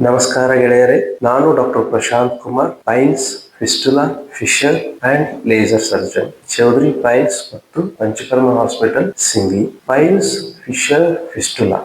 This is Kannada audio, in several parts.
ನಮಸ್ಕಾರ ಗೆಳೆಯರೇ, ನಾನು doctor Prashanth Kumar, piles, fistula, fissure and laser surgeon, Chaudhary piles ಮತ್ತು Panchakarma hospital, Singi. Piles, fissure, fistula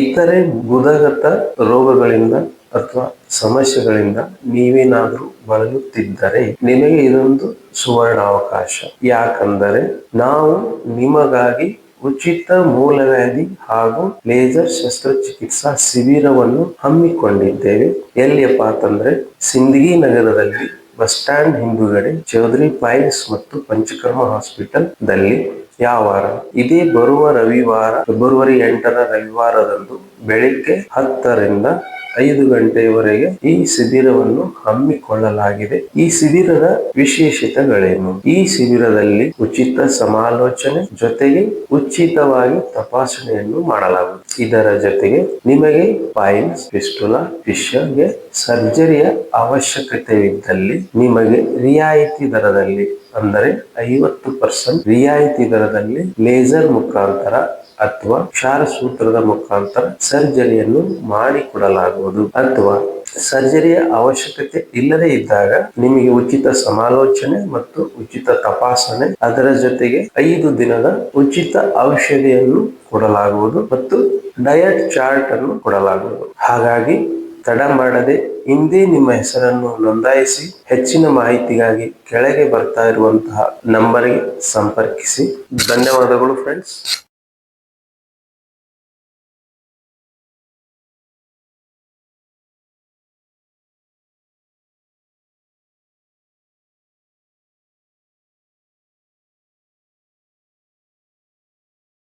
ಇತರೆ ಗುದಗತ ರೋಗಗಳಿಂದ ಅಥವಾ ಸಮಸ್ಯೆಗಳಿಂದ ನೀವೇನಾದ್ರೂ ಬಳಲುತ್ತಿದ್ದರೆ ನಿಮಗೆ ಇದೊಂದು ಸುವರ್ಣಾವಕಾಶ. ಯಾಕಂದರೆ ನಾವು ನಿಮಗಾಗಿ ಉಚಿತ ಮೂಲವ್ಯಾಧಿ ಹಾಗೂ ಲೇಸರ್ ಶಸ್ತ್ರಚಿಕಿತ್ಸಾ ಶಿಬಿರವನ್ನು ಹಮ್ಮಿಕೊಂಡಿದ್ದೇವೆ. ಎಲ್ಲಿಯಪ್ಪ ಅಂತಂದ್ರೆ ಸಿಂದಗಿ ನಗರದಲ್ಲಿ ಬಸ್ ಸ್ಟ್ಯಾಂಡ್ ಹಿಂದುಗಡೆ ಚೌಧರಿ ಪೈಲ್ಸ್ ಮತ್ತು ಪಂಚಕರ್ಮ ಹಾಸ್ಪಿಟಲ್ ದಲ್ಲಿ. ಯಾವಾರ? ಇದೇ ಬರುವ ರವಿವಾರ, ಫೆಬ್ರವರಿ 8ರ ರವಿವಾರದಂದು ಬೆಳಿಗ್ಗೆ 10ರಿಂದ 5 ಗಂಟೆಯವರೆಗೆ ಈ ಶಿಬಿರವನ್ನು ಹಮ್ಮಿಕೊಳ್ಳಲಾಗಿದೆ. ಈ ಶಿಬಿರದ ವಿಶೇಷತೆಗಳೇನು? ಈ ಶಿಬಿರದಲ್ಲಿ ಉಚಿತ ಸಮಾಲೋಚನೆ ಜೊತೆಗೆ ಉಚಿತವಾಗಿ ತಪಾಸಣೆಯನ್ನು ಮಾಡಲಾಗುತ್ತದೆ. ಇದರ ಜೊತೆಗೆ ನಿಮಗೆ ಪೈಲ್ಸ್, ಫಿಸ್ಟುಲಾ, ಫಿಶರ್ಗೆ ಸರ್ಜರಿಯ ಅವಶ್ಯಕತೆಯಿದ್ದಲ್ಲಿ ನಿಮಗೆ ರಿಯಾಯಿತಿ ದರದಲ್ಲಿ, ಅಂದರೆ 50% ರಿಯಾಯಿತಿ ದರದಲ್ಲಿ ಲೇಸರ್ ಮುಖಾಂತರ ಅಥವಾ ಕ್ಷಾರಸೂತ್ರದ ಮುಖಾಂತರ ಸರ್ಜರಿಯನ್ನು ಮಾಡಿಕೊಡಲಾಗುವುದು. ಅಥವಾ ಸರ್ಜರಿಯ ಅವಶ್ಯಕತೆ ಇಲ್ಲದೆ ಇದ್ದಾಗ ನಿಮಗೆ ಉಚಿತ ಸಮಾಲೋಚನೆ ಮತ್ತು ಉಚಿತ ತಪಾಸಣೆ, ಅದರ ಜೊತೆಗೆ 5 ದಿನದ ಉಚಿತ ಔಷಧಿಯನ್ನು ಕೊಡಲಾಗುವುದು ಮತ್ತು ಡಯಟ್ ಚಾರ್ಟ್ ಅನ್ನು ಕೊಡಲಾಗುವುದು. ಹಾಗಾಗಿ ತಡ ಮಾಡದೆ ಇಂದೇ ನಿಮ್ಮ ಹೆಸರನ್ನು ನೋಂದಾಯಿಸಿ. ಹೆಚ್ಚಿನ ಮಾಹಿತಿಗಾಗಿ ಕೆಳಗೆ ಬರ್ತಾ ಇರುವಂತಹ ನಂಬರ್ಗೆ ಸಂಪರ್ಕಿಸಿ. ಧನ್ಯವಾದಗಳು ಫ್ರೆಂಡ್ಸ್.